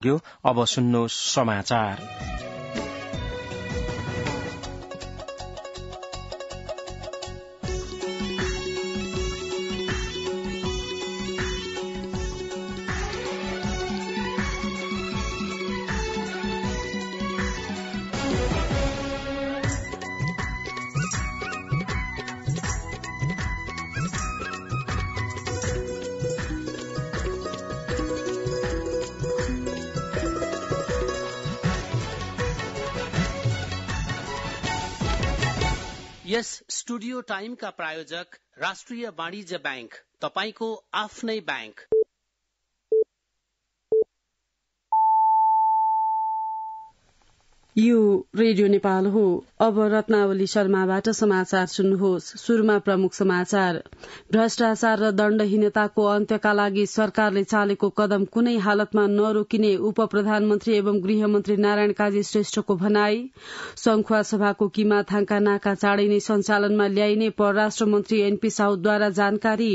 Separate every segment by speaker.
Speaker 1: अब सुन्नुहोस् समाचार।
Speaker 2: यस स्टुडियो टाइमका प्रायोजक राष्ट्रिय वाणिज्य बैंक, तपाईको आफ्नै बैंक।
Speaker 3: यो रेडियो नेपाल हो। अब रत्नावली शर्माबाट समाचार सुन्नुहोस्। सुरुमा प्रमुख समाचार। भ्रष्टाचार र दण्डहीनताको अन्त्यका लागि सरकारले चालेको कदम कुनै हालतमा नरोकिने उप प्रधानमन्त्री एवं गृहमन्त्री नारायण काजी श्रेष्ठको भनाई। संखुवा सभाको किमाथाङका नाका चाँडै नै सञ्चालनमा ल्याइने परराष्ट्र मन्त्री एनपी साउदद्वारा जानकारी।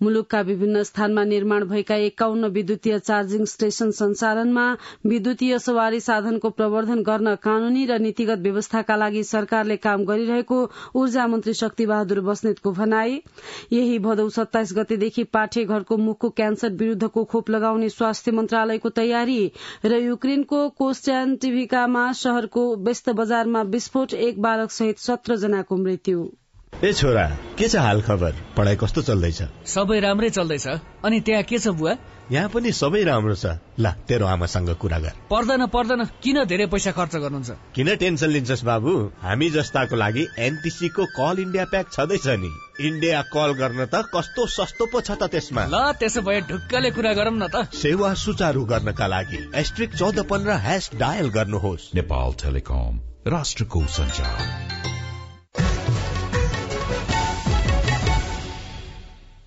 Speaker 3: मुलुकका विभिन्न स्थानमा निर्माण भएका 51 विद्युतीय चार्जिङ स्टेशन सञ्चालनमा। विद्युतीय सवारी साधनको प्रवर्धन गर्न कानूनी र नीतिगत व्यवस्थाका लागि सरकारले काम गरिरहेको ऊर्जा मन्त्री शक्ति बहादुर बस्नेतको भनाई। यही भदौ 27 गतेदेखि पाठेघरको मुखको क्यान्सर विरूद्धको खोप लगाउने स्वास्थ्य मन्त्रालयको तयारी। र युक्रेनको कोस्ट्यान्टिभिकामा शहरको व्यस्त बजारमा विस्फोट, एक बालक सहित 17 जनाको मृत्यु।
Speaker 4: ए छोरा, के छ हाल खबर? पढाइ कस्तो चल्दैछ?
Speaker 5: सबै राम्रै चल्दैछ। अनि त्यहाँ के छ बुवा?
Speaker 4: यहाँ पनि सबै राम्रो छ। ल, तेरो आमासँग कुरा गर।
Speaker 5: पर्दैन, किन धेरै पैसा खर्च गर्नुहुन्छ?
Speaker 4: किन टेन्सन लिन्छस् बाबु? हामी जस्ताको लागि एनटिसी को कल इन्डिया प्याक छँदैछ नि। इन्डिया कल गर्न त कस्तो सस्तो पो छ त त्यसमा।
Speaker 5: ल, त्यसो भए ढुक्कले कुरा गरौँ न त।
Speaker 4: सेवा सुचारू गर्नका लागि *1415# डायल गर्नुहोस्।
Speaker 6: नेपाल टेलिकम, राष्ट्रको सञ्चार।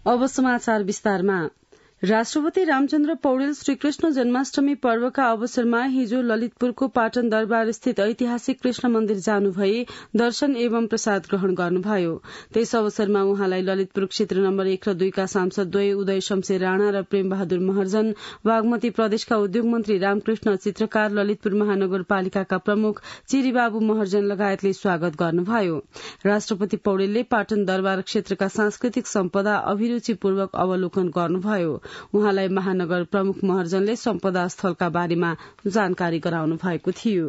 Speaker 3: अब समाचार विस्तारमा। राष्ट्रपति रामचन्द्र पौडेल श्रीकृष्ण जन्माष्टमी पर्वका अवसरमा हिजो ललितपुरको पाटन दरबार स्थित ऐतिहासिक कृष्ण मन्दिर जानुभई दर्शन एवं प्रसाद ग्रहण गर्नुभयो। त्यस अवसरमा उहाँलाई ललितपुर क्षेत्र नम्बर 1 र 2 का सांसद द्वय उदय शमशेर राणा र प्रेम बहादुर महर्जन, बागमती प्रदेशका उद्योग मन्त्री रामकृष्ण चित्रकार, ललितपुर महानगरपालिकाका प्रमुख चिरीबाबु महर्जन लगायतले स्वागत गर्नुभयो। राष्ट्रपति पौडेलले पाटन दरबार क्षेत्रका सांस्कृतिक सम्पदा अभिरूचिपूर्वक अवलोकन गर्नुभयो। उहाँलाई महानगर प्रमुख महर्जनले सम्पदा स्थलका बारेमा जानकारी गराउनु भएको थियो।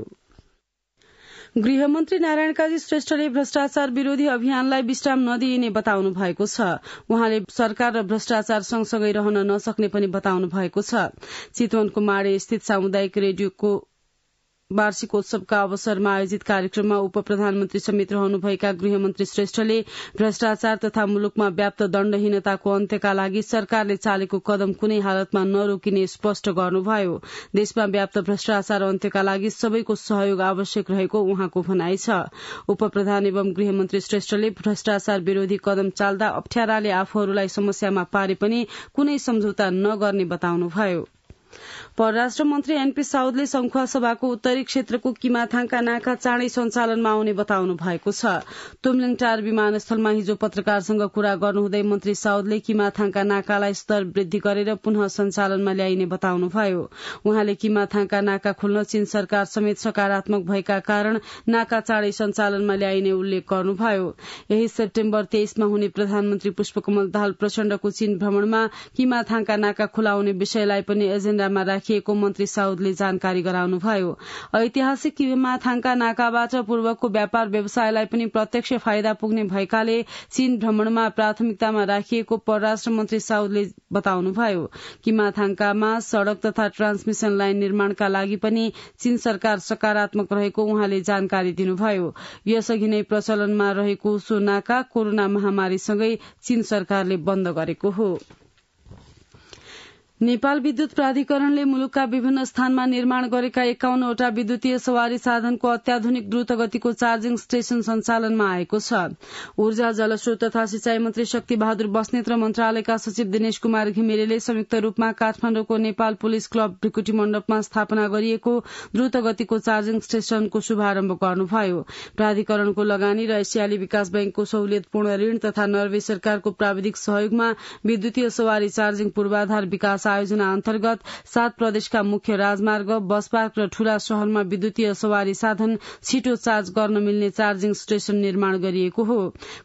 Speaker 3: गृहमन्त्री नारायण काजी श्रेष्ठले भ्रष्टाचार विरोधी अभियानलाई विश्राम नदिइने बताउनु भएको छ। उहाँले सरकार र भ्रष्टाचार सँगसँगै रहन नसक्ने पनि बताउनु भएको छ। चितवनको माडे स्थित सामुदायिक रेडियोको वार्षिकोत्सवका अवसरमा आयोजित कार्यक्रममा उप प्रधानमन्त्री समेत रहनुभएका गृहमन्त्री श्रेष्ठले भ्रष्टाचार तथा मुलुकमा व्याप्त दण्डहीनताको अन्त्यका लागि सरकारले चालेको कदम कुनै हालतमा नरोकिने स्पष्ट गर्नुभयो। देशमा व्याप्त भ्रष्टाचार अन्त्यका लागि सबैको सहयोग आवश्यक रहेको उहाँको भनाइ छ। उप प्रधान एवं गृहमन्त्री श्रेष्ठले भ्रष्टाचार विरोधी कदम चाल्दा अप्ठ्याराले आफूहरूलाई समस्यामा पारे पनि कुनै सम्झौता नगर्ने बताउनुभयो। परराष्ट्र मन्त्री एनपी साउदले संखुवा सभाको उत्तरी क्षेत्रको किमाथाङका नाका चाँडै सञ्चालनमा आउने बताउनु भएको छ। तुमलिङटार विमानस्थलमा हिजो पत्रकारसँग कुरा गर्नुहुँदै मन्त्री साउदले किमाथाङका नाकालाई स्तर वृद्धि गरेर पुनः सञ्चालनमा ल्याइने बताउनुभयो। उहाँले किमाथाङका नाका खोल्न चीन सरकार समेत सकारात्मक भएका कारण नाका चाँडै सञ्चालनमा ल्याइने उल्लेख गर्नुभयो। यही सेप्टेम्बर 23 मा हुने प्रधानमन्त्री पुष्पकमल दाहाल प्रचण्डको चीन भ्रमणमा किमाथाङका नाका खुलाउने विषयलाई पनि एजेण्डामा राखिएको मन्त्री साउदले जानकारी गराउनुभयो। ऐतिहासिक किमाथाङका नाकाबाट पूर्वको व्यापार व्यवसायलाई पनि प्रत्यक्ष फाइदा पुग्ने भएकाले चीन भ्रमणमा प्राथमिकतामा राखिएको परराष्ट्र मन्त्री साउदले बताउनुभयो। किमाथाङकामा सड़क तथा ट्रान्समिशन लाइन निर्माणका लागि पनि चीन सरकार सकारात्मक रहेको उहाँले जानकारी दिनुभयो। यसअघि नै प्रचलनमा रहेको सो नाका कोरोना महामारीसँगै चीन सरकारले बन्द गरेको हो। नेपाल विद्युत प्राधिकरणले मुलुकका विभिन्न स्थानमा निर्माण गरेका 51 वटा विद्युतीय सवारी साधनको अत्याधुनिक द्रुत गतिको चार्जिङ स्टेशन सञ्चालनमा आएको छ। ऊर्जा, जलस्रोत तथा सिंचाई मन्त्री शक्ति बहादुर बस्नेत र मन्त्रालयका सचिव दिनेश कुमार घिमिरेले संयुक्त रूपमा काठमाडौँको नेपाल पुलिस क्लब ढुकुटी मण्डपमा स्थापना गरिएको द्रुत गतिको चार्जिङ स्टेशनको शुभारम्भ गर्नुभयो। प्राधिकरणको लगानी र एसियाली विकास बैंकको सहुलियतपूर्ण ऋण तथा नर्वे सरकारको प्राविधिक सहयोगमा विद्युतीय सवारी चार्जिङ पूर्वाधार विकास विकास आयोजना अन्तर्गत 7 प्रदेशका मुख्य राजमार्ग, बस पार्क र ठूला शहरमा विद्युतीय सवारी साधन छिटो चार्ज गर्न मिल्ने चार्जिङ स्टेशन निर्माण गरिएको हो।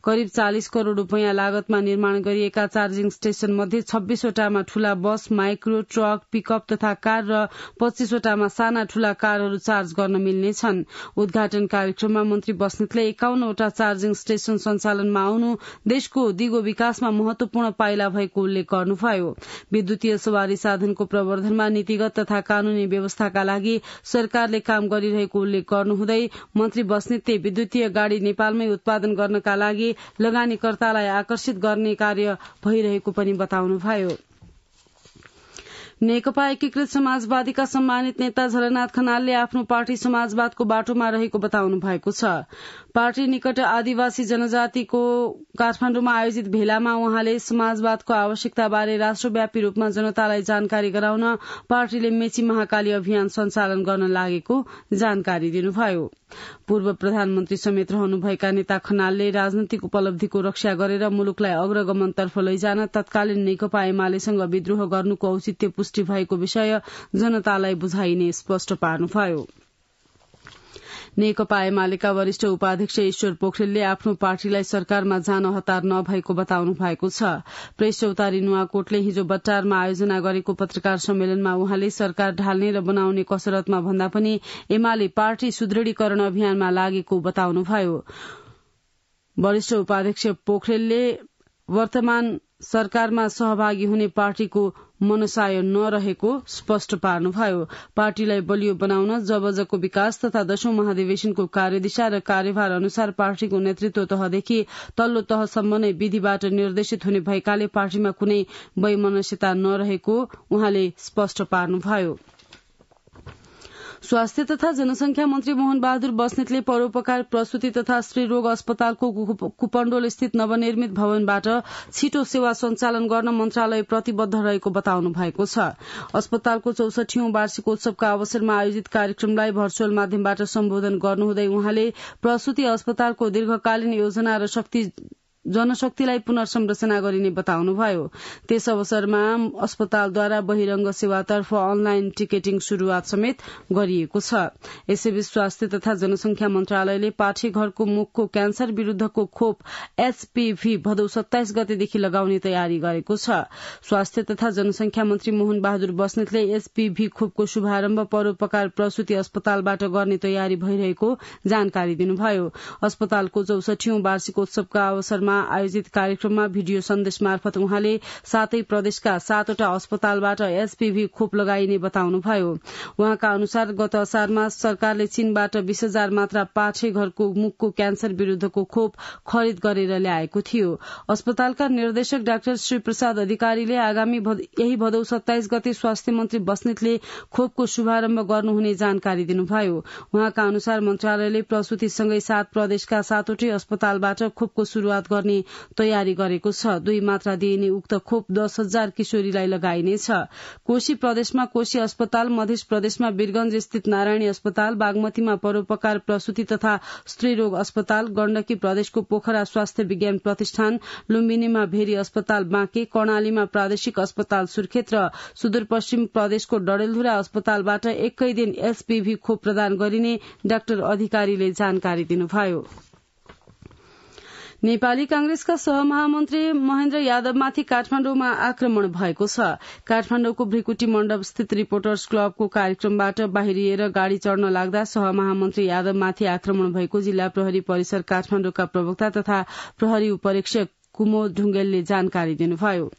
Speaker 3: करिब 40 करोड़ रूपियाँ लागतमा निर्माण गरिएका चार्जिङ स्टेशन मध्ये 26 वटामा ठूला बस, माइक्रो, ट्रक, पिकअप तथा कार र 25 वटामा साना ठूला कारहरू चार्ज गर्न मिल्ने छन्। उद्घाटन कार्यक्रममा मन्त्री बस्नेतले 51 वटा चार्जिङ स्टेशन सञ्चालनमा आउनु देशको दिगो विकासमा महत्वपूर्ण पाइला भएको उल्लेख गर्नुभयो। विद्युतीय सवारी साधनको प्रवर्धनमा नीतिगत तथा कानूनी व्यवस्थाका लागि सरकारले काम गरिरहेको उल्लेख गर्नुहुँदै मन्त्री बस्नेतले विद्युतीय गाड़ी नेपालमै उत्पादन गर्नका लागि लगानीकर्तालाई आकर्षित गर्ने कार्य भइरहेको पनि बताउनुभयो। नेकपा एकीकृत समाजवादीका सम्मानित नेता झलनाथ खनालले आफ्नो पार्टी समाजवादको बाटोमा रहेको बताउनु भएको छ। पार्टी निकट आदिवासी जनजातिको काठमाडौँमा आयोजित भेलामा उहाँले समाजवादको आवश्यकताबारे राष्ट्रव्यापी रूपमा जनतालाई जानकारी गराउन पार्टीले मेची महाकाली अभियान सञ्चालन गर्न लागेको जानकारी दिनुभयो। पूर्व प्रधानमन्त्री समेत रहनुभएका नेता खनालले राजनैतिक उपलब्धिको रक्षा गरेर मुलुकलाई अग्रगमनतर्फ लैजान तत्कालीन नेकपा एमालेसँग विद्रोह गर्नुको औचित्य पुष्टि भएको विषय जनतालाई बुझाइने स्पष्ट पार्नुभयो। नेकपा एमालेका वरिष्ठ उपाध्यक्ष ईश्वर पोखरेलले आफ्नो पार्टीलाई सरकारमा जान हतार नभएको बताउनु भएको छ। प्रेस चौतारी नुवाकोटले हिजो बट्टारमा आयोजना गरेको पत्रकार सम्मेलनमा उहाँले सरकार ढाल्ने र बनाउने कसरतमा भन्दा पनि एमाले पार्टी सुदृढीकरण अभियानमा लागेको बताउनुभयो। वरिष्ठ उपाध्यक्ष पोखरेलले वर्तमान सरकारमा सहभागी हुने पार्टीको मनसाय नरहेको स्पष्ट पार्नुभयो। पार्टीलाई बलियो बनाउन जबजको विकास तथा 10औं महाधिवेशनको कार्यदिशा र कार्यभार अनुसार पार्टीको नेतृत्व तहदेखि तल्लो तहसम्म नै विधिबाट निर्देशित हुने भएकाले पार्टीमा कुनै वैमनस्यता नरहेको उहाँले स्पष्ट पार्नुभयो। स्वास्थ्य तथा जनसंख्या मन्त्री मोहन बहादुर बस्नेतले परोपकार प्रसूति तथा स्त्रीरोग अस्पतालको कुपण्डोल स्थित नवनिर्मित भवनबाट छिटो सेवा सञ्चालन गर्न मन्त्रालय प्रतिबद्ध रहेको बताउनु भएको छ। अस्पतालको 64औं वार्षिकोत्सवका अवसरमा आयोजित कार्यक्रमलाई भर्चुअल माध्यमबाट सम्बोधन गर्नुहुँदै उहाँले प्रसूति अस्पतालको दीर्घकालीन योजना र जनशक्तिलाई पुनर्संरचना गरिने बताउनुभयो। त्यस अवसरमा अस्पतालद्वारा बहिरंग सेवातर्फ अनलाइन टिकेटिङ शुरूआत समेत गरिएको छ। यसैबीच स्वास्थ्य तथा जनसंख्या मन्त्रालयले पाठेघरको मुखको क्यान्सर विरूद्धको खोप HPV भदौ 27 गतेदेखि लगाउने तयारी गरेको छ। स्वास्थ्य तथा जनसंख्या मन्त्री मोहन बहादुर बस्नेतले HPV खोपको शुभारम्भ परोपकार प्रसूति अस्पतालबाट गर्ने तयारी भइरहेको जानकारी दिनुभयो। अस्पतालको 64औं वार्षिकोत्सवका अवसरमा आयोजित कार्यक्रममा भिडियो सन्देश मार्फत उहाँले 7 प्रदेशका 7वटा अस्पतालबाट HPV खोप लगाइने बताउनुभयो। उहाँका अनुसार गत असारमा सरकारले चीनबाट 20,000 मात्रा पाठेघरको मुखको क्यान्सर विरूद्धको खोप खरिद गरेर ल्याएको थियो। अस्पतालका निर्देशक डाक्टर श्री प्रसाद अधिकारीले आगामी यही भदौ 27 गते स्वास्थ्य मन्त्री बस्नेतले खोपको शुभारम्भ गर्नुहुने जानकारी दिनुभयो। उहाँका अनुसार मन्त्रालयले प्रसूतिसँगै 7 प्रदेशका 7वटै अस्पतालबाट खोपको शुरूआत गर्ने तयारी गरेको छ। 2 मात्रा दिइने उक्त खोप 10,000 किशोरीलाई लगाइनेछ। कोशी प्रदेशमा कोशी अस्पताल, मध्य प्रदेशमा वीरगंज स्थित नारायणी अस्पताल, बागमतीमा परोपकार प्रसूति तथा स्त्रीरोग अस्पताल, गण्डकी प्रदेशको पोखरा स्वास्थ्य विज्ञान प्रतिष्ठान, लुम्बिनीमा भेरी अस्पताल बाँके, कर्णालीमा प्रादेशिक अस्पताल सुर्खेत र सुदूरपश्चिम प्रदेशको डडेलधुरा अस्पतालबाट एकै दिन HPV खोप प्रदान गरिने डाक्टर अधिकारीले जानकारी दिनुभयो। नेपाली कांग्रेसका सहमहामन्त्री महेन्द्र यादवमाथि काठमाडौँमा आक्रमण भएको छ। काठमाडौँको भृकुटी मण्डप स्थित रिपोर्टर्स क्लबको कार्यक्रमबाट बाहिरिएर गाड़ी चढ़न लाग्दा सहमहामन्त्री यादवमाथि आक्रमण भएको जिल्ला प्रहरी परिसर काठमाडौँका प्रवक्ता तथा प्रहरी उपरीक्षक कुमोद ढुंगेलले जानकारी दिनुभयो।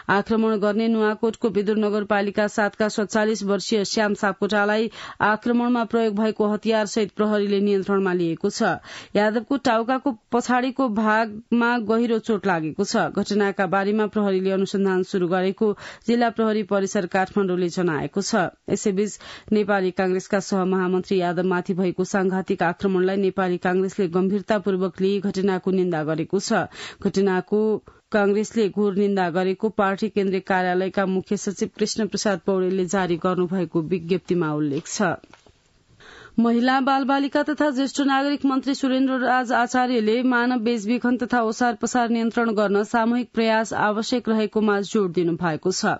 Speaker 3: आक्रमण गर्ने नुवाकोटको विदुर नगरपालिका 7 का 47 वर्षीय श्याम सापकोटालाई आक्रमणमा प्रयोग भएको हतियार सहित प्रहरीले नियन्त्रणमा लिएको छ। यादवको टाउकाको पछाडिको भागमा गहिरो चोट लागेको छ। घटनाका बारेमा प्रहरीले अनुसन्धान शुरू गरेको जिल्ला प्रहरी परिसर काठमाडौँले जनाएको छ। यसैबीच नेपाली कांग्रेसका सहमहामन्त्री यादवमाथि भएको सांघातिक आक्रमणलाई नेपाली कांग्रेसले गम्भीरतापूर्वक लिई घटनाको निन्दा गरेको छ। घटनाको कांग्रेसले घोर निन्दा गरेको पार्टी केन्द्रीय कार्यालयका मुख्य सचिव कृष्ण प्रसाद पौडेलले जारी गर्नुभएको विज्ञप्तिमा उल्लेख छ। महिला बाल बालिका तथा ज्येष्ठ नागरिक मन्त्री सुरेन्द्र राज आचार्यले मानव बेचबिखन तथा ओसार पसार नियन्त्रण गर्न सामूहिक प्रयास आवश्यक रहेकोमा जोड़ दिनु भएको छ।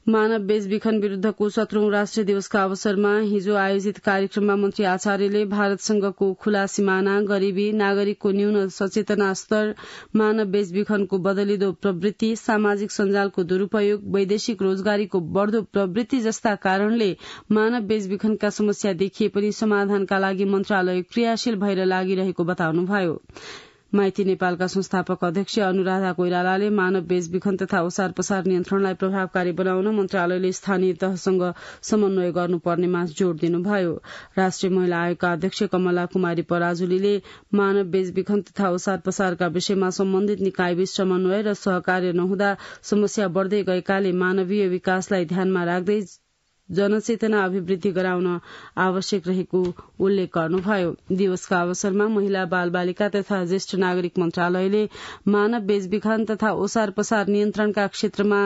Speaker 3: मानव बेचबिखन विरूद्धको 17औं राष्ट्रिय दिवसका अवसरमा हिजो आयोजित कार्यक्रममा मन्त्री आचार्यले भारतसँगको खुला सिमाना, गरीबी, नागरिकको न्यून सचेतना स्तर, मानव बेचबिखनको बदलिदो प्रवृत्ति, सामाजिक सञ्जालको दुरूपयोग, वैदेशिक रोजगारीको बढ़दो प्रवृत्ति जस्ता कारणले मानव बेचबिखनका समस्या देखिए पनि समाधानका लागि मन्त्रालय क्रियाशील भएर लागिरहेको बताउनुभयो। माइती नेपालका संस्थापक अध्यक्ष अनुराधा कोइरालाले मानव बेचबिखन तथा ओसार पसार नियन्त्रणलाई प्रभावकारी बनाउन मन्त्रालयले स्थानीय तहसँग समन्वय गर्नुपर्नेमा जोड़ दिनुभयो। राष्ट्रिय महिला आयोगका अध्यक्ष कमला कुमारी पराजुलीले मानव बेचबिखन तथा ओसार पसारका विषयमा सम्बन्धित निकायबीच समन्वय र सहकार्य नहुँदा समस्या बढ़दै गएकाले मानवीय विकासलाई ध्यानमा राख्दै जनचेतना अभिवृद्धि गराउन आवश्यक रहेको उल्लेख गर्नुभयो। दिवसका अवसरमा महिला बाल बालिका तथा ज्येष्ठ नागरिक मन्त्रालयले मानव बेचबिखन तथा ओसार पसार नियन्त्रणका क्षेत्रमा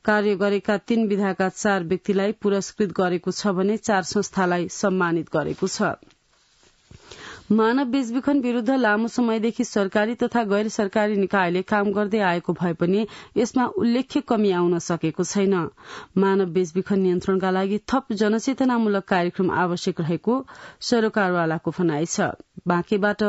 Speaker 3: कार्य गरेका 3 विधाका 4 व्यक्तिलाई पुरस्कृत गरेको छ भने 4 संस्थालाई सम्मानित गरेको छ। मानव बेचबिखन विरूद्ध लामो समयदेखि सरकारी तथा गैर सरकारी निकायले काम गर्दै आएको भए पनि यसमा उल्लेख्य कमी आउन सकेको छैन। मानव बेचबिखन नियन्त्रणका लागि थप जनचेतनामूलक कार्यक्रम आवश्यक रहेको सरोकारवालाको भनाइ छ। बाँकेबाट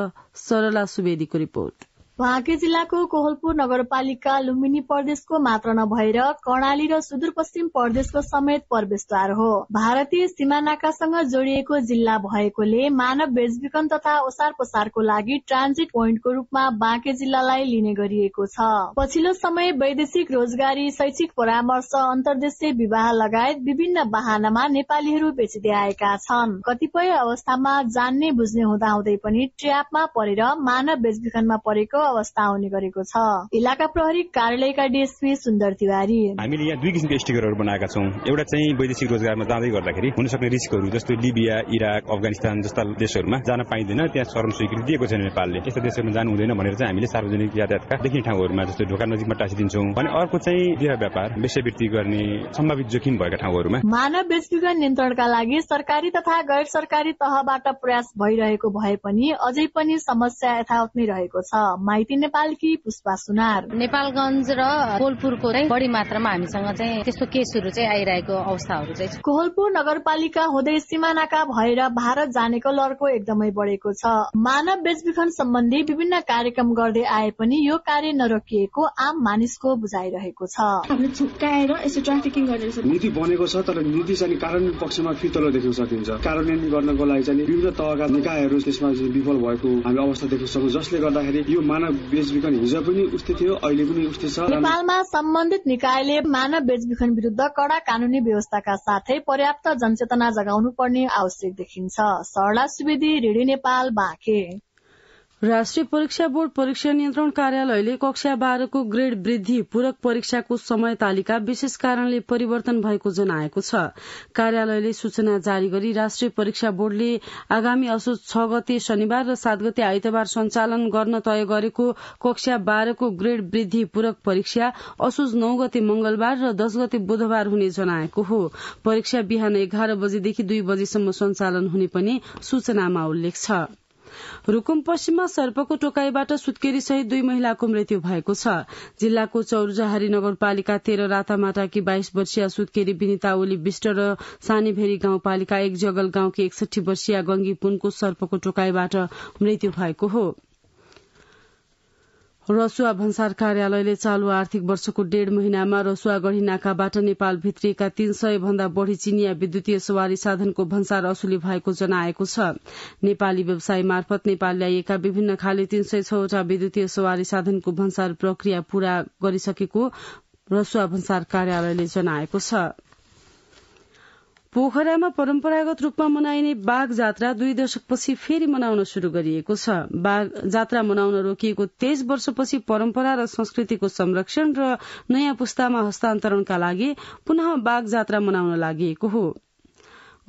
Speaker 3: सरला सुवेदीको रिपोर्ट।
Speaker 7: बाँके जिल्लाको कोहलपुर नगरपालिका लुम्बिनी प्रदेशको मात्र नभएर कर्णाली र सुदूरपश्चिम प्रदेशको समेत प्रवेशद्वार हो। भारतीय सीमा नाकासँग जोडिएको जिल्ला भएकोले मानव बेचबिखन तथा ओसार पसारको लागि ट्रान्जिट पोइन्टको रूपमा बाँके जिल्लालाई लिने गरिएको छ। पछिल्लो समय वैदेशिक रोजगारी, शैक्षिक परामर्श, अन्तर्देशीय विवाह लगायत विभिन्न बहानामा नेपालीहरू बेचिँदै आएका छन्। कतिपय अवस्थामा जान्ने बुझ्ने हुँदाहुँदै पनि ट्र्यापमा परेर मानव बेचबिखनमा परेको अवस्था आउने गरेको छ। इलाका प्रहरी कार्यालयका डीएसपी सुन्दर तिवारी।
Speaker 8: हामीले यहाँ 2 किसिमका स्टिकरहरू बनाएका छौं। एउटा चाहिँ वैदेशिक रोजगारमा जाँदै गर्दाखेरि हुन सक्ने रिस्कहरू जस्तो लिबिया, इराक, अफगानिस्तान जस्ता देशहरूमा जान पाइँदैन, त्यहाँ चरम स्वीकृति दिएको छैन नेपालले। यस्ता देशहरूमा जानु हुँदैन भनेर चाहिँ हामीले सार्वजनिक यातायातका देखिने ठाउँहरूमा जस्तो ढोका नजिकमा टाँसिदिन्छौं। अनि अर्को चाहिँ देह व्यापार, वेश्यावृत्ति गर्ने सम्भावित जोखिम भएका ठाउँहरूमा।
Speaker 7: मानव बेचबिखन नियन्त्रणका लागि सरकारी तथा गैर सरकारी तहबाट प्रयास भइरहेको भए पनि अझै पनि समस्या यथावत नै रहेको छ। माइती नेपालकी पुष्पा सुनार।
Speaker 9: नेपालगञ्ज र कोहलपुरको चाहिँ बढी मात्रामा हामीसँग चाहिँ त्यस्तो केसहरू चाहिँ आइरहेको अवस्थाहरू चाहिँ।
Speaker 7: कोहलपुर नगरपालिका हुँदै सीमानाका भएर भारत जानेको लड्को एकदमै बढेको छ। मानव बेचबिखन सम्बन्धी विभिन्न कार्यक्रम गर्दै आए पनि यो कार्य नरोकिएको आम मानिसको बुझाइरहेको छ।
Speaker 10: हामीले छुट्याएर यसो ट्राफिकिङ गरेर
Speaker 11: नीति बनेको छ, तर नीति चाहिँ कार्यान्वयन पक्षमा फितलो देख्न सकिन्छ। कार्यान्वयन गर्नको लागि चाहिँ विभिन्न तहका निकायहरू त्यसमा विफल भएको हामी अवस्था देख्न सक्छौं, जसले गर्दाखेरि यो मानव बेचबिखन हिजो पनि उस्तै थियो, अहिले पनि उस्तै छ।
Speaker 7: नेपालमा सम्बन्धित निकायले मानव बेचबिखन विरूद्ध कडा कानूनी व्यवस्थाका साथै पर्याप्त जनचेतना जगाउनु पर्ने आवश्यक देखिन्छ। सरला सुवेदी, रेडियो नेपाल, बाँके।
Speaker 3: राष्ट्रिय परीक्षा बोर्ड परीक्षा नियन्त्रण कार्यालयले कक्षा 12 को ग्रेड वृद्धि पूरक परीक्षाको समय तालिका विशेष कारणले परिवर्तन भएको जनाएको छ। कार्यालयले सूचना जारी गरी राष्ट्रिय परीक्षा बोर्डले आगामी असोज 6 गते शनिबार र 7 गते आइतबार सञ्चालन गर्न तय गरेको कक्षा 12 को ग्रेड वृद्धि पूरक परीक्षा असोज 9 गते मंगलबार र 10 गते बुधबार हुने जनाएको हो। परीक्षा बिहान 11 बजेदेखि 2 बजेसम्म सञ्चालन हुने पनि सूचनामा उल्लेख छ। रुकुम पश्चिममा सर्पको टोकाईबाट सुत्केरी सहित 2 महिलाको मृत्यु भएको छ। जिल्लाको चौरजहारी नगरपालिका 13 रातामाटाकी 22 वर्षीय सुत्केरी विनिता ओली विष्ट र सानीभेरी गाउँपालिका 1 जगल गाउँकी 61 वर्षीय गंगी पुनको सर्पको टोकाईबाट मृत्यु भएको हो। रसुवा भन्सार कार्यालयले चालू आर्थिक वर्षको 1.5 महिनामा रसुवा गढ़ी नाकाबाट नेपाल भित्रिएका 300 भन्दा बढ़ी चिनिया विद्युतीय सवारी साधनको भन्सार असुली भएको जनाएको छ। नेपाली व्यवसायी मार्फत नेपाल ल्याइएका विभिन्न खाले 306 वटा विद्युतीय सवारी साधनको भन्सार प्रक्रिया पूरा गरिसकेको रसुवा भन्सार कार्यालयले जनाएको छ। पोखरामा परम्परागत रूपमा मनाइने बाघ जात्रा 2 दशकपछि फेरि मनाउन शुरू गरिएको छ। बाघ जात्रा मनाउन रोकिएको 23 वर्षपछि परम्परा र संस्कृतिको संरक्षण र नयाँ पुस्तामा हस्तान्तरणका लागि पुनः बाघ जात्रा मनाउन लागि हो।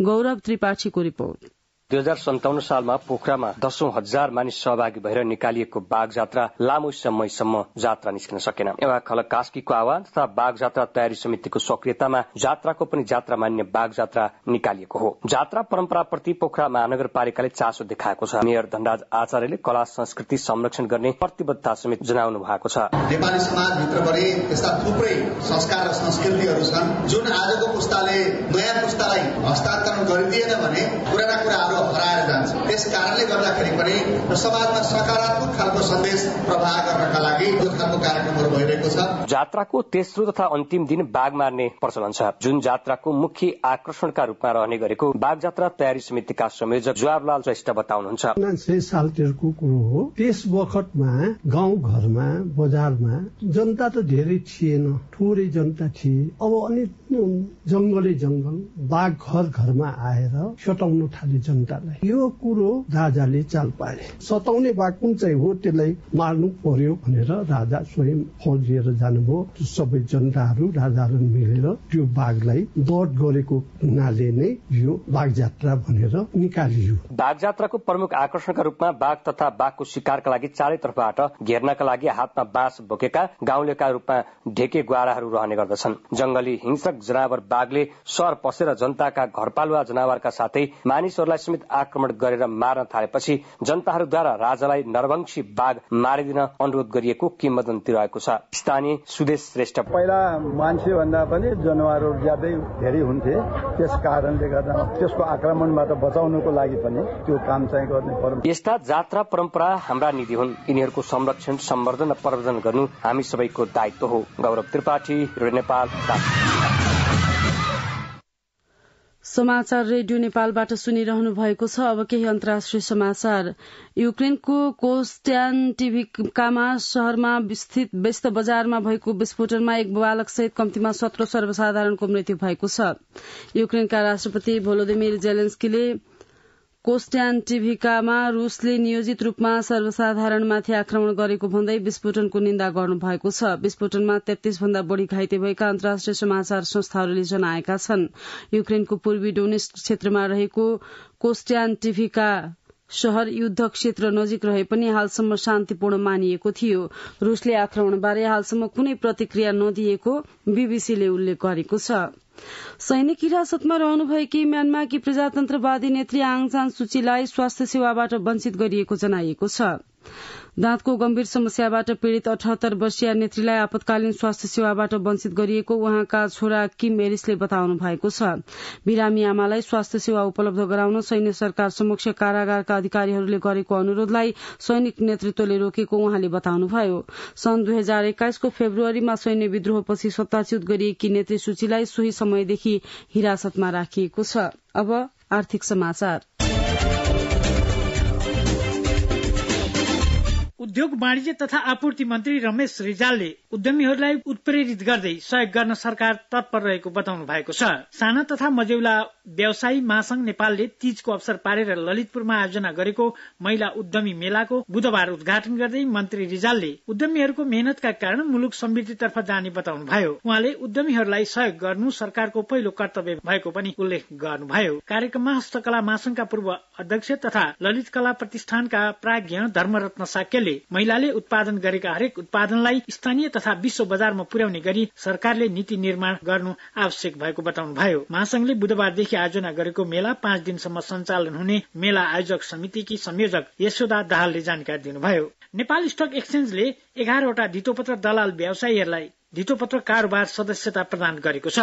Speaker 3: गौरव त्रिपाठीको रिपोर्ट।
Speaker 12: 2057 सालमा पोखरामा 10,000 मानिस सहभागी भएर निकालिएको बाघ जात्रा लामो समयसम्म जात्रा निस्किन सकेन। एउटा खलक कास्कीको आह्वान तथा बाघ जात्रा तयारी समितिको सक्रियतामा जात्राको पनि जात्रा मान्ने बाघ जात्रा निकालिएको हो। जात्रा परम्पराप्रति पोखरा महानगरपालिकाले चासो देखाएको छ। मेयर धनराज आचार्यले कला संस्कृति संरक्षण गर्ने प्रतिबद्धता समेत जनाउनु भएको छ।
Speaker 13: नेपाली समाजभित्र पनि यस्ता थुप्रै संस्कार र संस्कृतिहरू छन् जुन आजको पुस्ताले नयाँ पुस्तालाई हस्तान्तरण गरिदिएन भने पुराना कुराहरू हराएर जान्छ। त्यस कारणले गर्दाखेरि पनि समाजमा सकारात्मक खालको सन्देश प्रवाह गर्नका लागि यो खालको कार्यक्रमहरू भइरहेको छ।
Speaker 12: जात्राको तेस्रो तथा अन्तिम दिन बाघ मार्ने प्रचलन छ, जुन जात्राको मुख्य आकर्षणका रूपमा रहने गरेको बाघ जात्रा तयारी समितिका संयोजक जवाहरलाल श्रेष्ठ बताउनुहुन्छ।
Speaker 14: 1900 सालतिरको कुरो हो। त्यस वखतमा गाउँ घरमा बजारमा जनता त धेरै थिएन, थोरै जनता थिए। अब अनि जंगलै जंगल बाघ घर घरमा आएर सताउन थाले जनतालाई। यो कुरो राजाले चाल पाए। सताउने बाघ कुन चाहिँ हो त्यसलाई मार्नु पर्यो भनेर राजा स्वयं फौज लिएर जानुभयो। सबै जनताहरू राजाहरू मिलेर त्यो बाघलाई वध गरेको हुनाले नै यो बाघ जात्रा भनेर निकालियो।
Speaker 12: बाघ जात्राको प्रमुख आकर्षणका रूपमा बाघ तथा बाघको शिकारका लागि चारैतर्फबाट घेर्नका लागि हातमा बाँस बोकेका गाउँलेका रूपमा ढेके ग्वाराहरू रहने गर्दछन्। जंगली हिंसक जनावर बाघले सहर पसेर जनताका घरपालुवा जनावरका साथै मानिसहरूलाई समेत आक्रमण गरेर मार्न थालेपछि जनताहरूद्वारा राजालाई नरवंशी बाघ मारिदिन अनुरोध गरिएको किम्वदन्ती रहेको छ। स्थानीय सुदेश श्रेष्ठ
Speaker 15: पहिला मान्छे भन्दा पनि जनावरहरू ज्यादै धेरै हुन्थे, त्यस कारणले गर्दा त्यसको आक्रमणबाट बचाउनको लागि पनि त्यो काम चाहिँ गर्ने पर्यो।
Speaker 12: यस्ता जात्रा परम्परा हाम्रा निधि हुन्। यिनीहरूको संरक्षण, सम्वर्धन र प्रवर्धन गर्नु हामी सबैको दायित्व हो। गौरव त्रिपाठी, रेडियो नेपाल।
Speaker 3: समाचार रेडियो नेपालबाट सुनिरहनु भएको छ। अब केही अन्तर्राष्ट्रिय समाचार। युक्रेनको कोस्ट्यान्टिभिकामा शहरमा स्थित व्यस्त बजारमा भएको विस्फोटनमा एक बालक सहित कम्तीमा 17 सर्वसाधारणको मृत्यु भएको छ। युक्रेनका राष्ट्रपति भोलोदिमिर जेलेन्स्कीले कोस्ट्यान्टिभिकामा रूसले नियोजित रूपमा सर्वसाधारणमाथि आक्रमण गरेको भन्दै विस्फोटनको निन्दा गर्नु भएको छ। विस्फोटनमा 33 भन्दा बढ़ी घाइते भएका अन्तर्राष्ट्रिय समाचार संस्थाहरूले जनाएका छन्। युक्रेनको पूर्वी डोनेस्क क्षेत्रमा रहेको कोस्ट्यान्टिभिका शहर युद्ध क्षेत्र नजिक रहे पनि हालसम्म शान्तिपूर्ण मानिएको थियो। रूसले आक्रमणबारे हालसम्म कुनै प्रतिक्रिया नदिएको बीबीसीले उल्लेख गरेको छ। सैनिक हिरासतमा रहनुभएकी म्यानमारकी प्रजातन्त्रवादी नेत्री आङ सान सुचीलाई स्वास्थ्य सेवाबाट वञ्चित गरिएको जनाइएको छ। दाँतको गम्भीर समस्याबाट पीड़ित 78 वर्षीय नेत्रीलाई आपतकालीन स्वास्थ्य सेवाबाट वञ्चित गरिएको उहाँका छोरा किम एरिसले बताउनु भएको छ। बिरामी आमालाई स्वास्थ्य सेवा उपलब्ध गराउन सैन्य सरकार समक्ष कारागारका अधिकारीहरूले गरेको अनुरोधलाई सैनिक नेतृत्वले रोकेको उहाँले बताउनुभयो। सन् 2021 को फेब्रुअरीमा सैन्य विद्रोहपछि सत्ताच्युत गरिएकी नेत्री सूचीलाई सोही समयदेखि हिरासतमा राखिएको छ। अब आर्थिक समाचार।
Speaker 16: उद्योग वाणिज्य तथा आपूर्ति मन्त्री रमेश रिजालले उद्यमीहरूलाई उत्प्रेरित गर्दै सहयोग गर्न सरकार तत्पर रहेको बताउनु भएको छ। साना तथा मझौला व्यवसायी महासंघ नेपालले तीजको अवसर पारेर ललितपुरमा आयोजना गरेको महिला उद्यमी मेलाको बुधबार उद्घाटन गर्दै मन्त्री रिजालले उद्यमीहरूको मेहनतका कारण मुलुक समृद्धितर्फ जाने बताउनुभयो। उहाँले उद्यमीहरूलाई सहयोग गर्नु सरकारको पहिलो कर्तव्य भएको पनि उल्लेख गर्नुभयो। कार्यक्रममा हस्तकला महासंघका पूर्व अध्यक्ष तथा ललित कला प्रतिष्ठानका प्राज्ञ धर्मरत्न साक्यले महिलाले उत्पादन गरेका हरेक उत्पादनलाई स्थानीय तथा विश्व बजारमा पुर्याउने गरी सरकारले नीति निर्माण गर्नु आवश्यक भएको बताउनुभयो। महासंघले बुधबारदेखि आयोजना गरेको मेला 5 दिनसम्म सञ्चालन हुने मेला आयोजक समितिकी संयोजक यशोदा दाहालले जानकारी दिनुभयो। नेपाल स्टक एक्सचेन्जले 11 वटा धितोपत्र दलाल व्यवसायीहरूलाई धितोपत्र कारोबार सदस्यता प्रदान गरेको छ।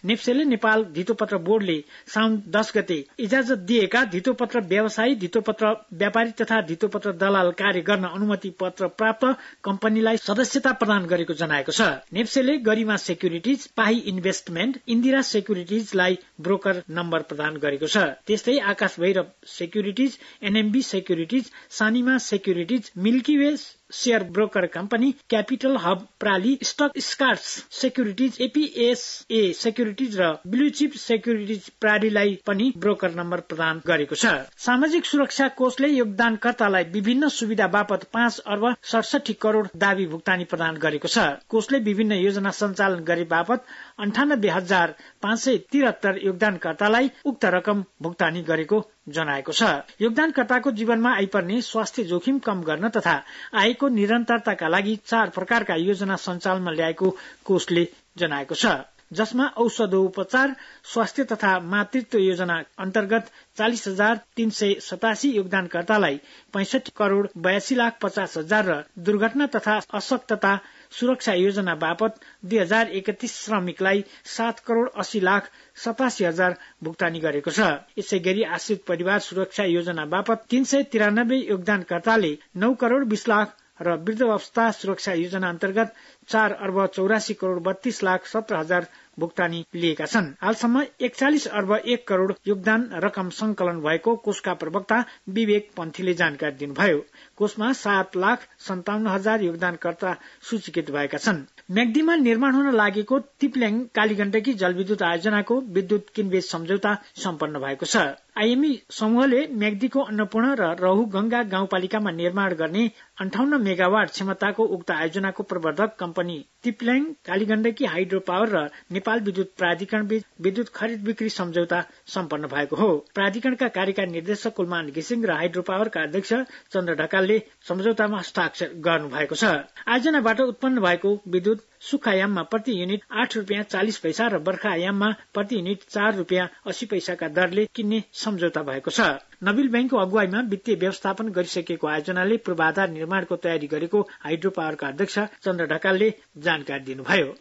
Speaker 16: नेप्सेले नेपाल धितोपत्र बोर्डले साउन 10 गते इजाजत दिएका धितोपत्र व्यवसायी, धितोपत्र व्यापारी तथा धितोपत्र दलाल कार्य गर्न अनुमति पत्र प्राप्त कम्पनीलाई सदस्यता प्रदान गरेको जनाएको छ। नेप्सेले गरिमा सेक्युरिटिज, पाही इन्भेस्टमेन्ट, इन्दिरा सेक्युरिटिजलाई ब्रोकर नम्बर प्रदान गरेको छ। त्यस्तै Akash Bhairav securities, NMB securities, Sanima securities, milky way share broker company capital hub प्राली, स्टक स्कार्स सेक्युरिटिज, एपीएसए सेक्युरिटिज र ब्लू चिप सेक्युरिटिज प्रालीलाई पनि ब्रोकर नम्बर प्रदान गरेको छ। सामाजिक सुरक्षा कोषले योगदानकर्तालाई विभिन्न सुविधा बापत 5 अर्ब 67 करोड़ दावी भुक्तानी प्रदान गरेको छ। कोषले विभिन्न योजना सञ्चालन गरे बापत 98,573 योगदानकर्तालाई उक्त रकम भुक्तानी गरेको जनाएको छ। योगदानकर्ताको जीवनमा आइपर्ने स्वास्थ्य जोखिम कम गर्न तथा आयको निरन्तरताका लागि 4 प्रकारका योजना सञ्चालनमा ल्याएको कोषले जनाएको छ, जसमा औषधोपचार, स्वास्थ्य तथा मातृत्व योजना अन्तर्गत 40,387 योगदानकर्तालाई 65 करोड़ 82,50,000 र दुर्घटना तथा अशक्तता सुरक्षा योजना बापत 2031 श्रमिकलाई 7 करोड़ 80,87,000 भुक्तानी गरेको छ। यसै गरी आश्रित परिवार सुरक्षा योजना बापत 393 योगदानकर्ताले 9 करोड़ 20 लाख र वृद्धावस्था सुरक्षा योजना अन्तर्गत 4 अर्ब 84 करोड़ 32,17,000 भुक्तानी लिएका छन्। हालसम्म 41 अर्ब 1 करोड़ योगदान रकम संकलन भएको कोषका प्रवक्ता विवेक पन्थीले जानकारी दिनुभयो। कोषमा 7,57,000 योगदानकर्ता सूचीकृत भएका छन्। म्याग्दीमा निर्माण हुन लागेको तिप्ल्याङ कालीगण्डकी जलविद्युत आयोजनाको विद्युत किनबेच सम्झौता सम्पन्न भएको छ। आइएमई समूहले म्याग्दीको अन्नपूर्ण र रहु गंगा गाउँपालिकामा निर्माण गर्ने 58 मेगावाट क्षमताको उक्त आयोजनाको प्रवर्धक कम्पनी तिप्ल्याङ कालीगण्डकी हाइड्रो पावर र नेपाल विद्युत प्राधिकरण बीच विद्युत खरिद बिक्री सम्झौता सम्पन्न भएको हो। प्राधिकरणका कार्यकारी निर्देशक कुलमान घिसिङ र हाइड्रो पावरका अध्यक्ष चन्द्र ढकालले सम्झौतामा हस्ताक्षर गर्नु भएको छ। आयोजनाबाट उत्पन्न भएको विद्युत सुक्खायाममा प्रति युनिट 8 रुपियाँ 40 पैसा र बर्खायाममा प्रति युनिट 4 रुपियाँ 80 पैसाका दरले किन्ने सम्झौता भएको छ। नबिल बैंकको अगुवाईमा वित्तीय व्यवस्थापन गरिसकेको आयोजनाले पूर्वाधार निर्माणको तयारी गरेको हाइड्रो पावरका अध्यक्ष चन्द्र ढकालले जानकारी दिनुभयो।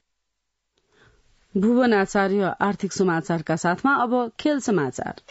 Speaker 3: भुवन आचार्य आर्थिक समाचारका साथमा अब खेल समाचार।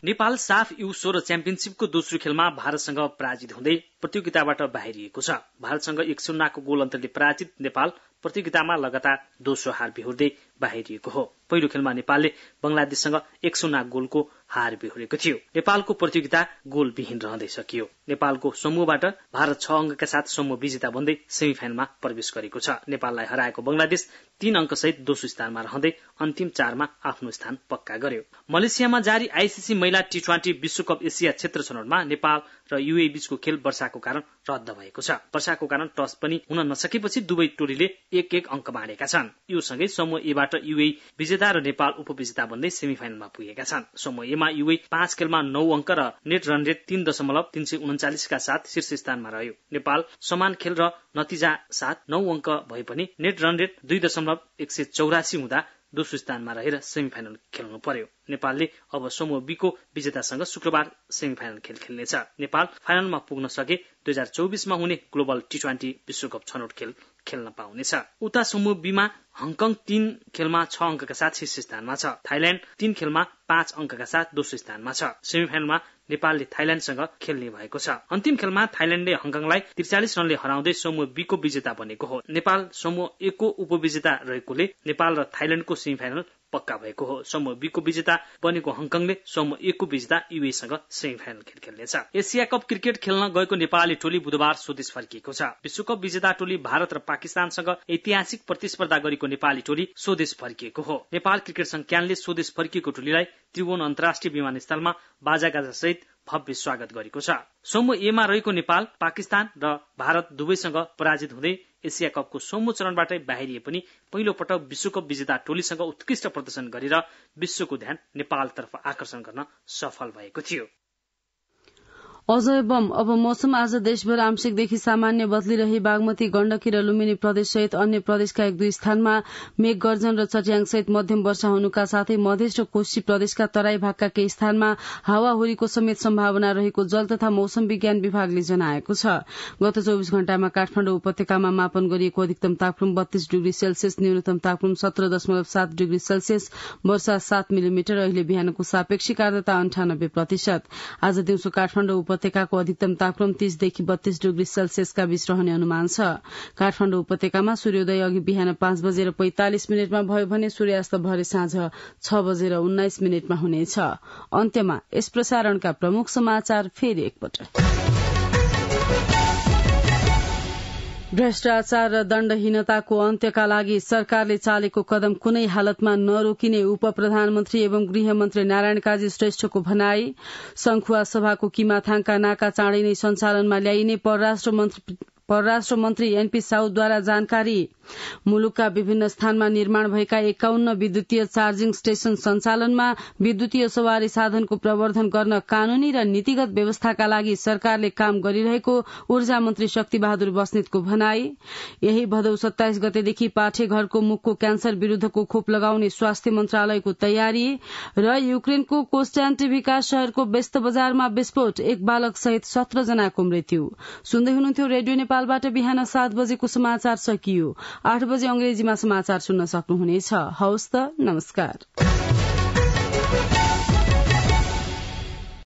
Speaker 17: नेपाल साफ U16 च्याम्पियनशीपको दोस्रो खेलमा भारतसँग पराजित हुँदै प्रतियोगिताबाट बाहिरिएको छ। भारतसँग 1-0 को गोल अन्तरले पराजित नेपाल प्रतियोगितामा लगातार दोस्रो हार बेहोर्दै बाहिरिएको हो। पहिलो खेलमा नेपालले बंगलादेशसँग 1-0 गोलको हार बेहोरेको थियो। नेपालको प्रतियोगिता गोल विहीन रहँदै सकियो। नेपालको समूहबाट भारत 6 अंकका साथ समूह विजेता बन्दै सेमिफाइनलमा प्रवेश गरेको छ। नेपाललाई हराएको बंगलादेश 3 अंक सहित दोस्रो स्थानमा रहँदै अन्तिम 4 मा आफ्नो स्थान पक्का गर्यो। मलेसियामा जारी आईसीसी महिला T20 विश्वकप एसिया क्षेत्र छनौटमा नेपाल र यूएई बीचको खेल वर्षाको कारण रद्द भएको छ। वर्षाको कारण टस पनि हुन नसकेपछि दुवै टोलीले 1-1 अंक बाँडेका छन्। यो सँगै समूह ए बाट यूएई विजेता र नेपाल उपविजेता बन्दै सेमिफाइनलमा पुगेका छन्। समूह ए मा यूएई 5 खेलमा 9 अंक र नेट रन रेट 3.339 का साथ शीर्ष स्थानमा रह्यो। नेपाल समान खेल र नतिजा साथ 9 अंक भए पनि नेट रन रेट 2.184 हुँदा दोस्रो स्थानमा रहेर सेमिफाइनल खेल्नु पर्यो। नेपालले अब समूह बी को विजेतासँग शुक्रबार सेमिफाइनल खेल खेल्नेछ। नेपाल फाइनलमा पुग्न सके 2024 मा हुने ग्लोबल T20 विश्वकप छनौट खेल खेल्न पाउनेछ। उता समूह बी मा हङकङ 3 खेलमा 6 अंकका साथ शीर्ष स्थानमा छ। थाइल्याण्ड 3 खेलमा 5 अंकका साथ दोस्रो स्थानमा छ। सेमिफाइनलमा नेपालले थाइल्याण्डसँग खेल्ने भएको छ। अन्तिम खेलमा थाइल्याण्डले हङकङलाई 43 रनले हराउँदै समूह बी को विजेता बनेको हो। नेपाल समूह ए को उपविजेता रहेकोले नेपाल र थाइल्याण्डको सेमिफाइनल पक्का भएको हो। समूह बी को विजेता बनेको हङकङले समूह ए को विजेता यूएई सँग सेमिफाइनल खेल खेल्नेछ। एशिया कप क्रिकेट खेल्न गएको नेपाली टोली बुधबार स्वदेश फर्किएको छ। विश्वकप विजेता टोली भारत र पाकिस्तानसँग ऐतिहासिक प्रतिस्पर्धा गरेको नेपाली टोली स्वदेश फर्किएको हो। नेपाल क्रिकेट संघ क्यानले स्वदेश फर्किएको टोलीलाई त्रिभुवन अन्तर्राष्ट्रिय विमानस्थलमा बाजागाजा सहित भव्य स्वागत गरेको छ। समूह ए मा रहेको नेपाल, पाकिस्तान र भारत दुवैसँग पराजित हुँदै एशिया कपको समूह चरणबाटै बाहिरिए पनि पहिलो पटक विश्वकप विजेता टोलीसँग उत्कृष्ट प्रदर्शन गरेर विश्वको ध्यान नेपालतर्फ आकर्षण गर्न सफल भएको थियो।
Speaker 3: अजय बम अब मौसम। आज देशभर आंशिकदेखि सामान्य बदलिरही बागमती, गण्डकी र लुम्बिनी प्रदेश सहित अन्य प्रदेशका 1-2 स्थानमा मेघ गर्जन र चट्याङ सहित मध्यम वर्षा हुनुका साथै मधेस र कोशी प्रदेशका तराई भागका केही स्थानमा हावाहुरीको समेत सम्भावना रहेको जल तथा मौसम विज्ञान विभागले जनाएको छ। गत 24 घण्टामा काठमाडौँ उपत्यकामा मापन गरिएको अधिकतम तापक्रम 32 डिग्री सेल्सियस, न्यूनतम तापक्रम 17.7 डिग्री सेल्सियस, वर्षा 7 मिलिमिटर। अहिले बिहानको सापेक्षिक आर्द्रता 98%। आज दिउँसो काठमाडौँ उपत्यकाको अधिकतम तापक्रम 30 देखि 32 डिग्री सेल्सियसका बीच रहने अनुमान छ। काठमाडौँ उपत्यकामा सूर्योदय अघि बिहान 5:45 भयो भने सूर्यास्त भरे साँझ 6:19 हुनेछ। अन्त्यमा यस प्रसारणका प्रमुख समाचार फेरि एकपटक। भ्रष्टाचार र दण्डहीनताको अन्त्यका लागि सरकारले चालेको कदम कुनै हालतमा नरोकिने उप प्रधानमन्त्री एवं गृहमन्त्री नारायण काजी श्रेष्ठको भनाई। संखुवा सभाको किमाथाङका नाका चाँडै नै सञ्चालनमा ल्याइने परराष्ट्र मन्त्री एनपी साउदद्वारा जानकारी। मुलुकका विभिन्न स्थानमा निर्माण भएका 51 विद्युतीय चार्जिङ स्टेशन सञ्चालनमा विद्युतीय सवारी साधनको प्रवर्धन गर्न कानूनी र नीतिगत व्यवस्थाका लागि सरकारले काम गरिरहेको ऊर्जा मन्त्री शक्ति बहादुर बस्नेतको भनाई। यही भदौ 27 गतेदेखि पाठेघरको मुखको क्यान्सर विरूद्धको खोप लगाउने स्वास्थ्य मन्त्रालयको तयारी। र युक्रेनको कोस्टान्टिभिका शहरको व्यस्त बजारमा विस्फोट, एक बालक सहित 17 जनाको मृत्यु। सुन्दै हुनुहुन्थ्यो रेडियो नेपालबाट बिहान 7 बजेको समाचार सकियो। 8 बजे अंग्रेजीमा समाचार सुन्न सक्नुहुनेछ। हवस् त, नमस्कार।